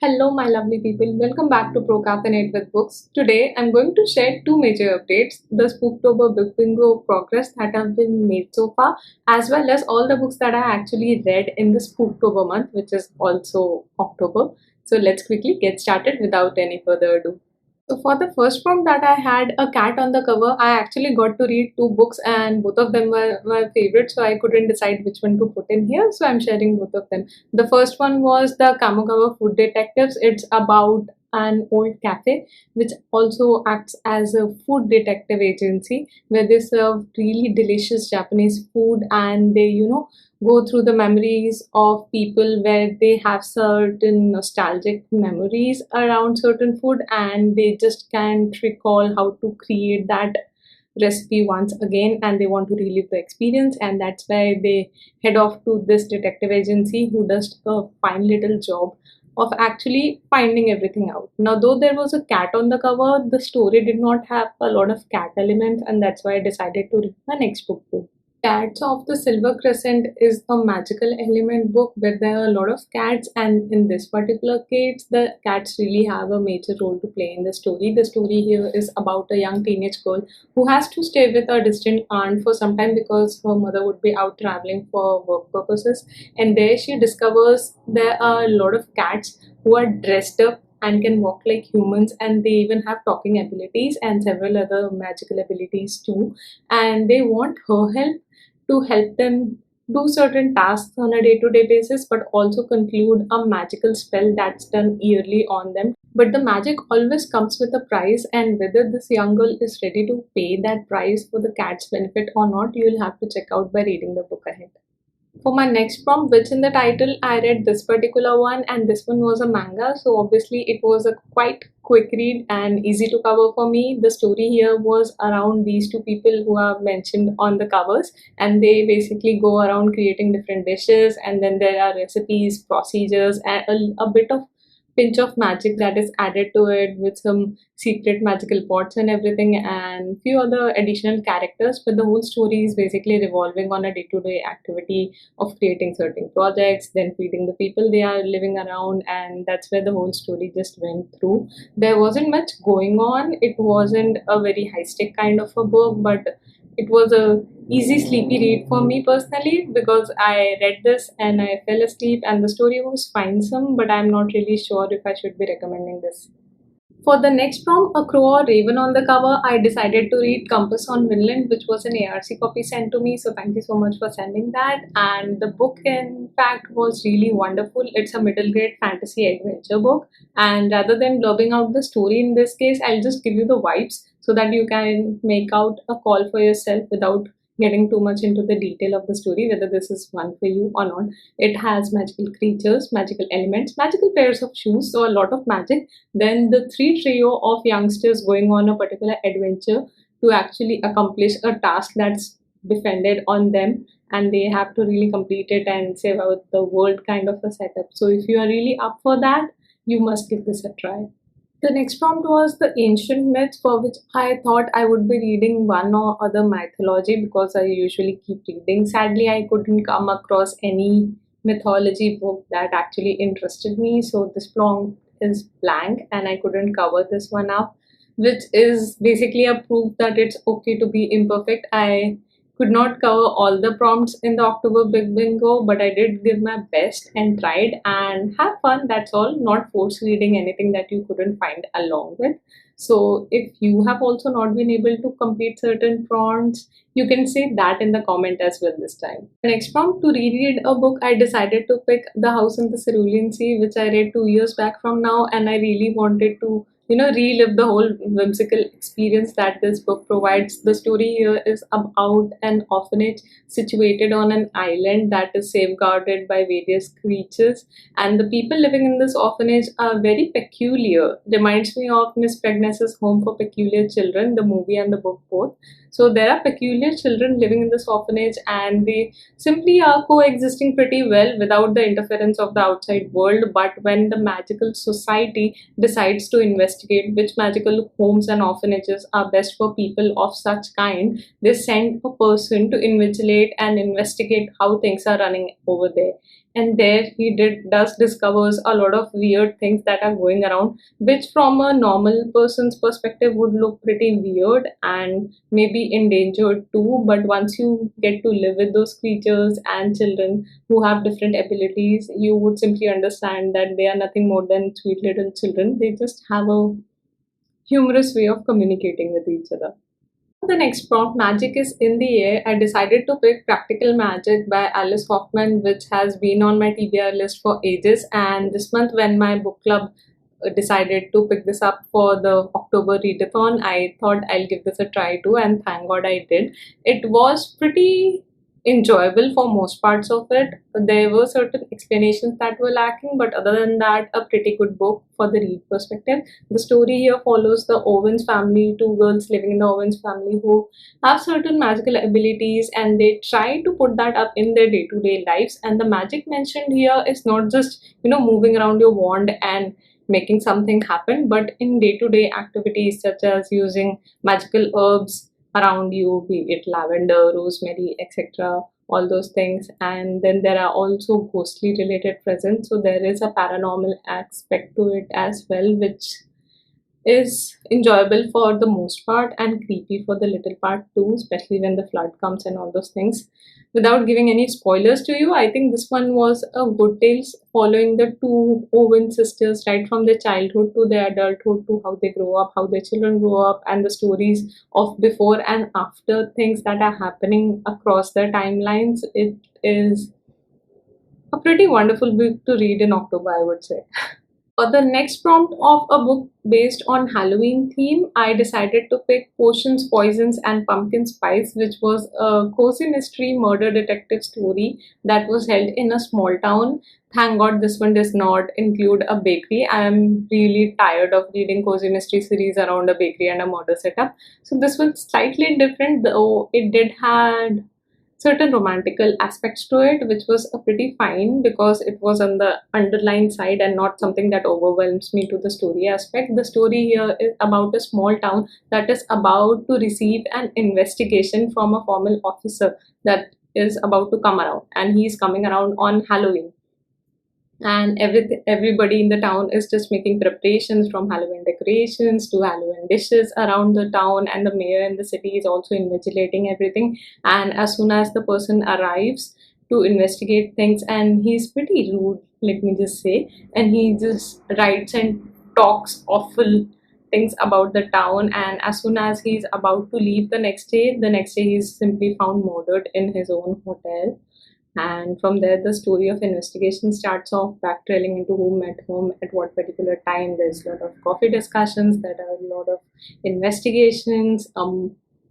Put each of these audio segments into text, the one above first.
Hello, my lovely people. Welcome back to Procrastinate with Books. Today, I'm going to share two major updates: the Spooktober Book Bingo progress that have been made so far, as well as all the books that I actually read in the Spooktober month, which is also October. So, let's quickly get started without any further ado. So for the first prompt that I had a cat on the cover, I actually got to read two books and both of them were my favorite, so I couldn't decide which one to put in here, so I'm sharing both of them. The first one was the Kamogawa Food Detectives. It's about an old cafe which also acts as a food detective agency where they serve really delicious Japanese food, and they go through the memories of people where they have certain nostalgic memories around certain food, and they just can't recall how to create that recipe once again, and they want to relive the experience, and that's why they head off to this detective agency who does a fine little job of actually finding everything out. Now, though there was a cat on the cover, the story did not have a lot of cat elements, and that's why I decided to read the next book too. Cats of the Silver Crescent is a magical element book where there are a lot of cats, and in this particular case, the cats really have a major role to play in the story. The story here is about a young teenage girl who has to stay with a distant aunt for some time because her mother would be out traveling for work purposes, and there she discovers there are a lot of cats who are dressed up and can walk like humans, and they even have talking abilities and several other magical abilities too, and they want her help to help them do certain tasks on a day-to-day basis, but also conclude a magical spell that's done yearly on them. But the magic always comes with a price, and whether this young girl is ready to pay that price for the cat's benefit or not, you'll have to check out by reading the book ahead. For my next prompt, which in the title, I read this particular one, and this one was a manga, so obviously it was a quite quick read and easy to cover for me. The story here was around these two people who are mentioned on the covers, and they basically go around creating different dishes, and then there are recipes, procedures, and a bit of pinch of magic that is added to it with some secret magical pots and everything, and few other additional characters. But the whole story is basically revolving on a day-to-day activity of creating certain projects, then feeding the people they are living around, and that's where the whole story just went through. There wasn't much going on. It wasn't a very high stake kind of a book, but it was a easy sleepy read for me personally because I read this and I fell asleep, and the story was fine some, but I'm not really sure if I should be recommending this. For the next prompt, A Crow or Raven on the cover, I decided to read Compass on Vinland, which was an ARC copy sent to me. So thank you so much for sending that. And the book, in fact, was really wonderful. It's a middle grade fantasy adventure book. And rather than blurbing out the story in this case, I'll just give you the vibes so that you can make out a call for yourself without getting too much into the detail of the story, whether this is one for you or not. It has magical creatures, magical elements, magical pairs of shoes, so a lot of magic, then the three trio of youngsters going on a particular adventure to actually accomplish a task that's defended on them, and they have to really complete it and save out the world kind of a setup. So if you are really up for that, you must give this a try. The next prompt was the ancient myths, for which I thought I would be reading one or other mythology because I usually keep reading. Sadly, I couldn't come across any mythology book that actually interested me, so this prompt is blank and I couldn't cover this one up, which is basically a proof that it's okay to be imperfect. I could not cover all the prompts in the October Big Bingo, but I did give my best and tried and have fun. That's all, not force reading anything that you couldn't find along with. So, if you have also not been able to complete certain prompts, you can say that in the comment as well this time. The next prompt, to reread a book, I decided to pick The House in the Cerulean Sea, which I read 2 years back from now, and I really wanted to relive the whole whimsical experience that this book provides. The story here is about an orphanage situated on an island that is safeguarded by various creatures, and the people living in this orphanage are very peculiar. Reminds me of Miss Pregnance's Home for Peculiar Children, the movie and the book both. So there are peculiar children living in this orphanage, and they simply are coexisting pretty well without the interference of the outside world. But when the magical society decides to investigate which magical homes and orphanages are best for people of such kind, they send a person to invigilate and investigate how things are running over there. and there he does discovers a lot of weird things that are going around, which from a normal person's perspective would look pretty weird and maybe endangered too. But once you get to live with those creatures and children who have different abilities, you would simply understand that they are nothing more than sweet little children. They just have a humorous way of communicating with each other. The next prompt, Magic is in the Air, I decided to pick Practical Magic by Alice Hoffman, which has been on my TBR list for ages. And this month, when my book club decided to pick this up for the October readathon, I thought I'll give this a try too, and thank God I did. It was pretty enjoyable for most parts of it. There were certain explanations that were lacking, but other than that, a pretty good book for the read perspective. The story here follows the Owens family, two girls living in the Owens family who have certain magical abilities, and they try to put that up in their day-to-day lives. And the magic mentioned here is not just, moving around your wand and making something happen, but in day-to-day activities such as using magical herbs around you, be it lavender, rosemary, etc., all those things. And then there are also ghostly related presence, so there is a paranormal aspect to it as well, which is enjoyable for the most part and creepy for the little part too, especially when the flood comes and all those things. Without giving any spoilers to you, I think this one was a good tales following the two Owen sisters right from their childhood to their adulthood, to how they grow up, how their children grow up, and the stories of before and after things that are happening across their timelines. It is a pretty wonderful book to read in October, I would say. For the next prompt of a book based on Halloween theme, I decided to pick Potions, Poisons, and Pumpkin Spice, which was a cozy mystery murder detective story that was held in a small town. Thank God this one does not include a bakery. I am really tired of reading cozy mystery series around a bakery and a murder setup. So this was slightly different, though it did had certain romantical aspects to it, which was a pretty fine because it was on the underlying side and not something that overwhelms me to the story aspect. The story here is about a small town that is about to receive an investigation from a formal officer that is about to come around, and he's coming around on Halloween, and everybody in the town is just making preparations from Halloween decorations to Halloween dishes around the town, and the mayor in the city is also invigilating everything. And as soon as the person arrives to investigate things, and he's pretty rude, let me just say, and he just writes and talks awful things about the town. And as soon as he's about to leave the next day he's simply found murdered in his own hotel. And from there, the story of investigation starts off, backtrailing into who met whom at what particular time. There's a lot of coffee discussions, there are a lot of investigations,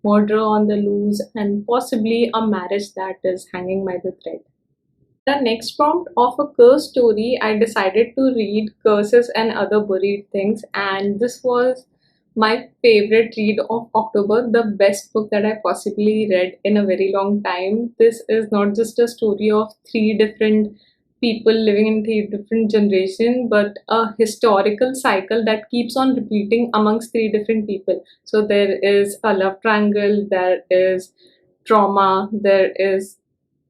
murder on the loose, and possibly a marriage that is hanging by the thread. The next prompt of a curse story, I decided to read Curses and Other Buried Things, and this was my favorite read of October, the best book that I possibly read in a very long time. This is not just a story of three different people living in three different generations, but a historical cycle that keeps on repeating amongst three different people. So there is a love triangle, there is trauma, there is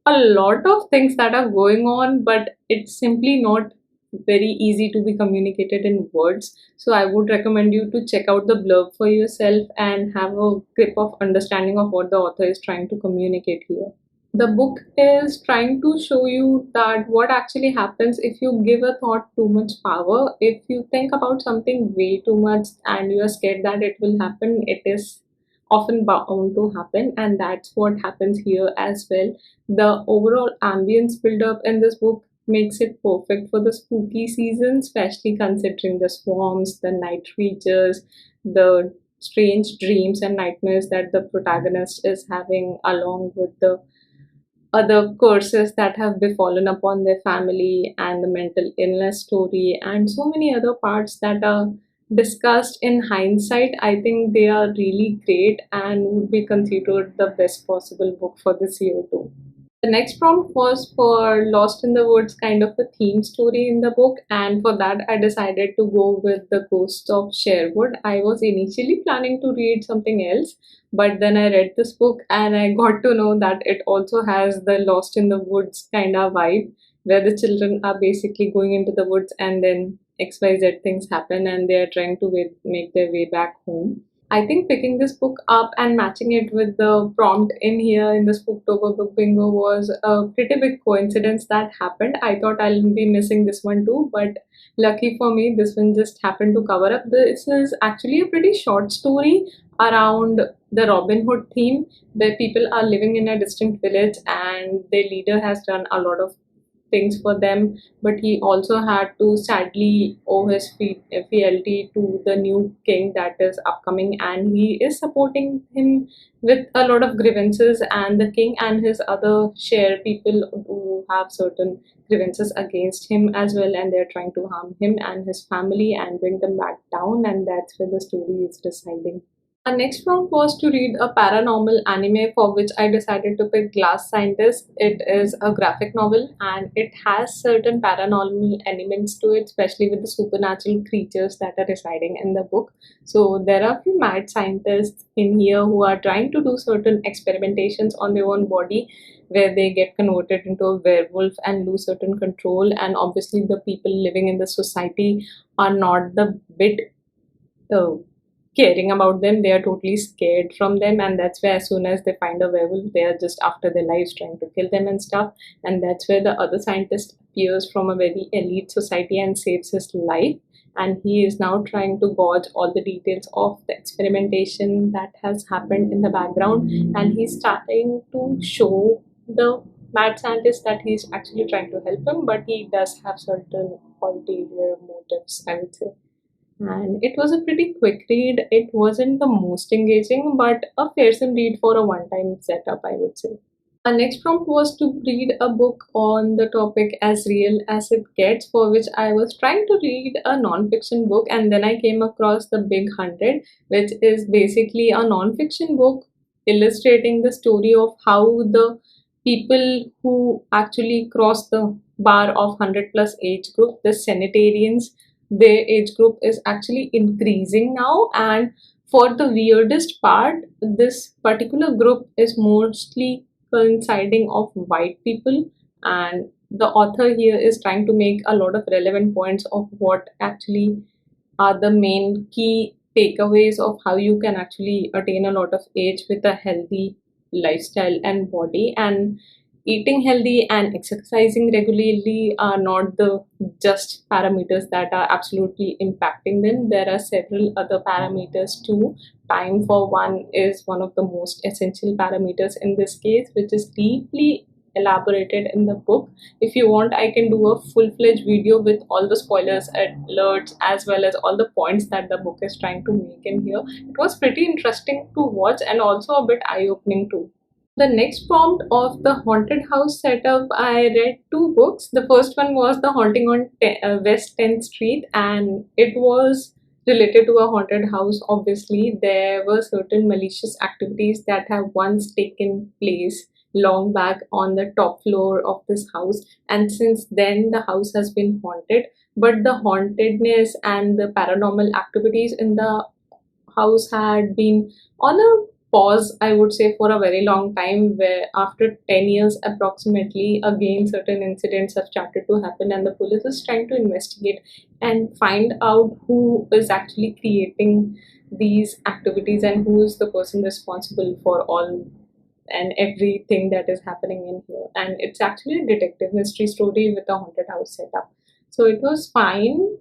a lot of things that are going on, but it's simply not very easy to be communicated in words. So I would recommend you to check out the blurb for yourself and have a grip of understanding of what the author is trying to communicate here. The book is trying to show you that what actually happens if you give a thought too much power. If you think about something way too much and you are scared that it will happen, it is often bound to happen, and that's what happens here as well. The overall ambience build up in this book makes it perfect for the spooky season, especially considering the swarms, the night creatures, the strange dreams and nightmares that the protagonist is having, along with the other curses that have befallen upon their family, and the mental illness story, and so many other parts that are discussed in hindsight. I think they are really great and would be considered the best possible book for this year too. The next prompt was for Lost in the Woods, kind of a theme story in the book, and for that I decided to go with The Ghosts of Sherwood. I was initially planning to read something else, but then I read this book and I got to know that it also has the Lost in the Woods kind of vibe. where the children are basically going into the woods and then XYZ things happen and they are trying to make their way back home. I think picking this book up and matching it with the prompt in here in the Spooktober Book Bingo was a pretty big coincidence that happened. I thought I'll be missing this one too, but lucky for me, this one just happened to cover up. This is actually a pretty short story around the Robin Hood theme, where people are living in a distant village and their leader has done a lot of things for them, but he also had to sadly owe his fealty to the new king that is upcoming, and he is supporting him with a lot of grievances. And the king and his other share people who have certain grievances against him as well, and they're trying to harm him and his family and bring them back down, and that's where the story is residing. Our next prompt was to read a paranormal anime, for which I decided to pick Glass Scientist. It is a graphic novel and it has certain paranormal elements to it, especially with the supernatural creatures that are residing in the book. So there are a few mad scientists in here who are trying to do certain experimentations on their own body, where they get converted into a werewolf and lose certain control. And obviously the people living in the society are not the bit uh, caring about them. They are totally scared from them, and that's where as soon as they find a werewolf, they are just after their lives trying to kill them and stuff. And that's where the other scientist appears from a very elite society and saves his life, and he is now trying to gauge all the details of the experimentation that has happened in the background, and he's starting to show the mad scientist that he's actually trying to help him, but he does have certain ulterior motives, I would say. And it was a pretty quick read. It wasn't the most engaging, but a fearsome read for a one time setup, I would say. Our next prompt was to read a book on the topic As Real as It Gets, for which I was trying to read a non-fiction book, and then I came across The Big 100, which is basically a non-fiction book illustrating the story of how the people who actually cross the bar of 100 plus age group, the centenarians, their age group is actually increasing now. And for the weirdest part, this particular group is mostly coinciding of white people, and the author here is trying to make a lot of relevant points of what actually are the main key takeaways of how you can actually attain a lot of age with a healthy lifestyle and body. And eating healthy and exercising regularly are not the just parameters that are absolutely impacting them. There are several other parameters too. Time for one is one of the most essential parameters in this case, which is deeply elaborated in the book. If you want, I can do a full-fledged video with all the spoilers, alerts, as well as all the points that the book is trying to make in here. It was pretty interesting to watch and also a bit eye-opening too. The next prompt of the haunted house setup, I read two books. The first one was The Haunting on West 10th Street, and it was related to a haunted house. Obviously, there were certain malicious activities that have once taken place long back on the top floor of this house, and since then, the house has been haunted. But the hauntedness and the paranormal activities in the house had been on a pause, I would say, for a very long time, where after 10 years approximately, again, certain incidents have started to happen, and the police is trying to investigate and find out who is actually creating these activities and who is the person responsible for all and everything that is happening in here. And it's actually a detective mystery story with a haunted house setup. So it was fine,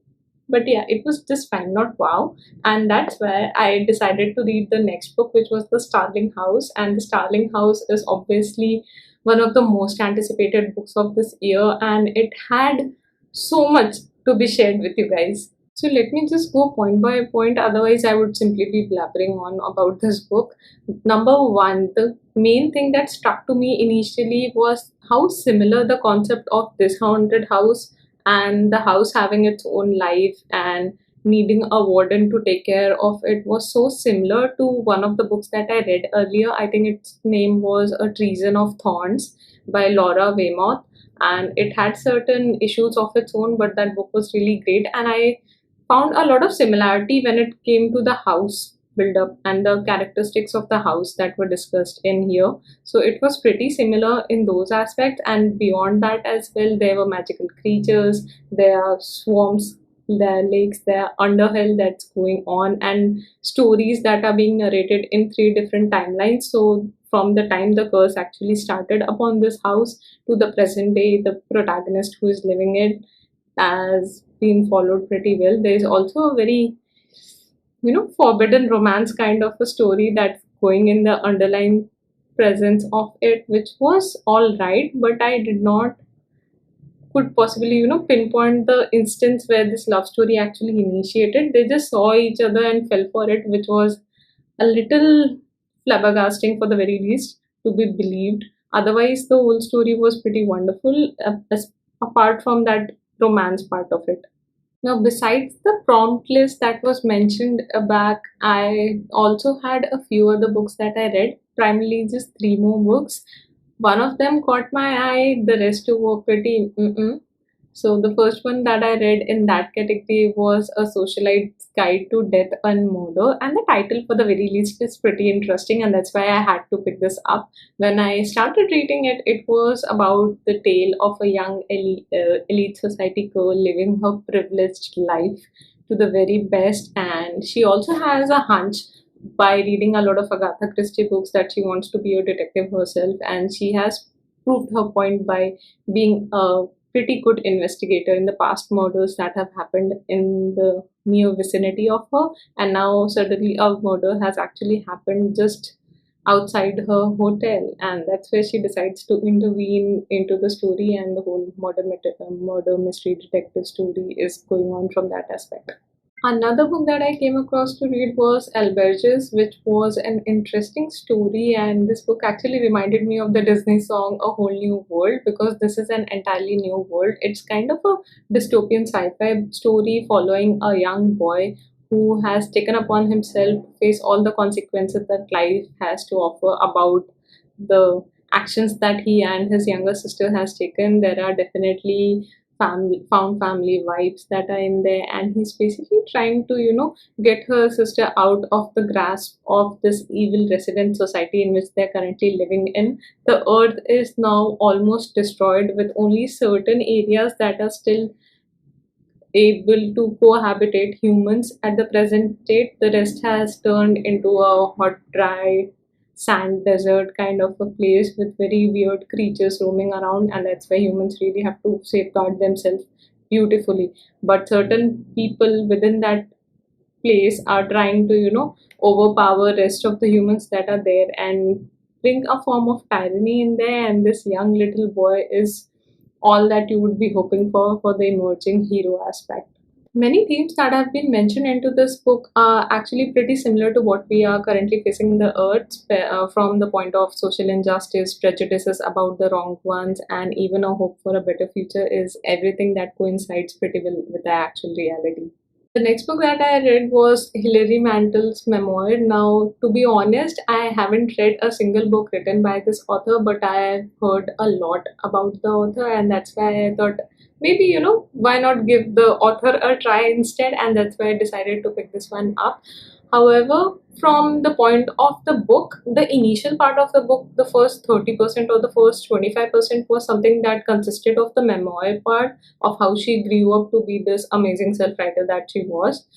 but yeah, it was just fine, not wow. And that's where I decided to read the next book, which was The Starling House. And The Starling House is obviously one of the most anticipated books of this year, and it had so much to be shared with you guys. So let me just go point by point, otherwise, I would simply be blabbering on about this book. Number one, the main thing that struck to me initially was how similar the concept of this haunted house and the house having its own life and needing a warden to take care of it was so similar to one of the books that I read earlier. I think its name was A Treason of Thorns by Laura Weymouth, and it had certain issues of its own, but that book was really great, and I found a lot of similarity when it came to the house build up and the characteristics of the house that were discussed in here. So it was pretty similar in those aspects, and beyond that as well, there were magical creatures, there are swamps, there are lakes, there are underhill that's going on, and stories that are being narrated in three different timelines. So from the time the curse actually started upon this house to the present day, the protagonist who is living it has been followed pretty well. There is also a very, forbidden romance kind of a story that's going in the underlying presence of it, which was all right, but I did not could possibly, pinpoint the instance where this love story actually initiated. They just saw each other and fell for it, which was a little flabbergasting for the very least to be believed. Otherwise, the whole story was pretty wonderful, apart from that romance part of it. Now, besides the prompt list that was mentioned back, I also had a few other books that I read, primarily just three more books. One of them caught my eye, the rest two were pretty mm-mm. So the first one that I read in that category was A Socialite's Guide to Death and Murder, and the title for the very least is pretty interesting, and that's why I had to pick this up. When I started reading it, it was about the tale of a young elite society girl living her privileged life to the very best, and she also has a hunch by reading a lot of Agatha Christie books that she wants to be a detective herself, and she has proved her point by being a pretty good investigator in the past murders that have happened in the near vicinity of her. And now suddenly a murder has actually happened just outside her hotel, and that's where she decides to intervene into the story, and the whole murder mystery detective story is going on from that aspect. Another book that I came across to read was Alberges, which was an interesting story. And this book actually reminded me of the Disney song A Whole New World, because this is an entirely new world. It's kind of a dystopian sci fi story following a young boy who has taken upon himself to face all the consequences that life has to offer about the actions that he and his younger sister has taken. There are definitely found family vibes that are in there, and he's basically trying to get her sister out of the grasp of this evil resident society in which they're currently living in. The earth is now almost destroyed, with only certain areas that are still able to cohabitate humans at the present state. The rest has turned into a hot, dry sand desert kind of a place with very weird creatures roaming around, and that's why humans really have to safeguard themselves beautifully. But certain people within that place are trying to, overpower rest of the humans that are there and bring a form of tyranny in there. And this young little boy is all that you would be hoping for the emerging hero aspect. Many themes that have been mentioned into this book are actually pretty similar to what we are currently facing in the earth, from the point of social injustice, prejudices about the wronged ones, and even a hope for a better future is everything that coincides pretty well with the actual reality. The next book that I read was Hilary Mantel's memoir. Now, to be honest, I haven't read a single book written by this author, but I've heard a lot about the author, and that's why I thought maybe, why not give the author a try instead, and that's why I decided to pick this one up. However, from the point of the book, the initial part of the book, the first 30% or the first 25% was something that consisted of the memoir part of how she grew up to be this amazing self writer that she was.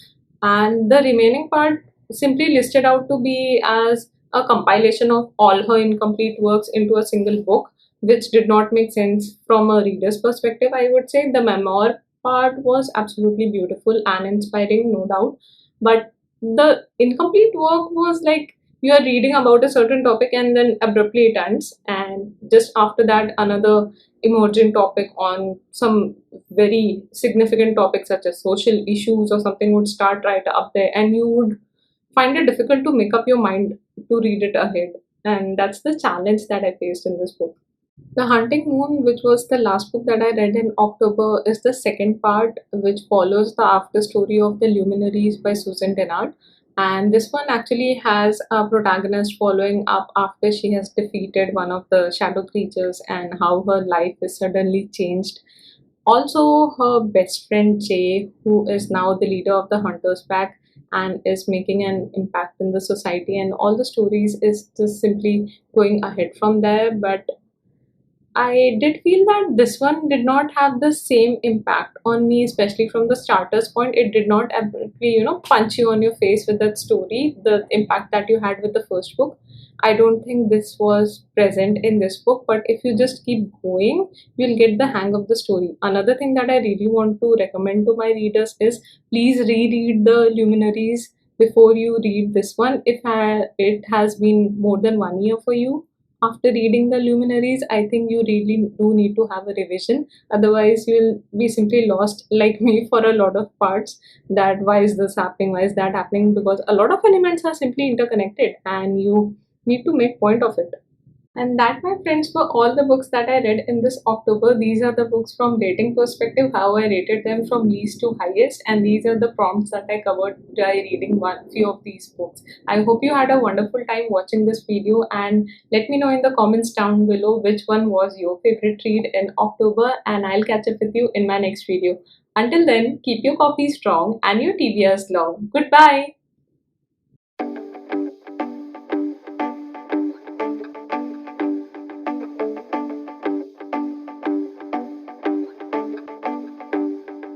And the remaining part simply listed out to be as a compilation of all her incomplete works into a single book, which did not make sense from a reader's perspective. I would say the memoir part was absolutely beautiful and inspiring, no doubt. But the incomplete work was like you are reading about a certain topic and then abruptly it ends, and just after that, another emergent topic on some very significant topic such as social issues or something would start right up there, and you would find it difficult to make up your mind to read it ahead. And that's the challenge that I faced in this book. The Hunting Moon, which was the last book that I read in October, is the second part, which follows the after story of The Luminaries by Susan Dennard. And this one actually has a protagonist following up after she has defeated one of the shadow creatures and how her life is suddenly changed. Also, her best friend Jay, who is now the leader of the Hunters Pack, and is making an impact in the society, and all the stories is just simply going ahead from there. But I did feel that this one did not have the same impact on me, especially from the starter's point. It did not abruptly, punch you on your face with that story, the impact that you had with the first book. I don't think this was present in this book, but if you just keep going, you'll get the hang of the story. Another thing that I really want to recommend to my readers is please reread the Luminaries before you read this one. If it has been more than 1 year for you after reading the Luminaries, I think you really do need to have a revision. Otherwise, you'll be simply lost, like me, for a lot of parts. That why is this happening? Why is that happening? Because a lot of elements are simply interconnected, and you need to make point of it. And that, my friends, were all the books that I read in this October. These are the books from rating perspective, how I rated them from least to highest, and these are the prompts that I covered by reading one few of these books. I hope you had a wonderful time watching this video, and let me know in the comments down below which one was your favorite read in October, and I'll catch up with you in my next video. Until then, keep your coffee strong and your TBRs long. Goodbye.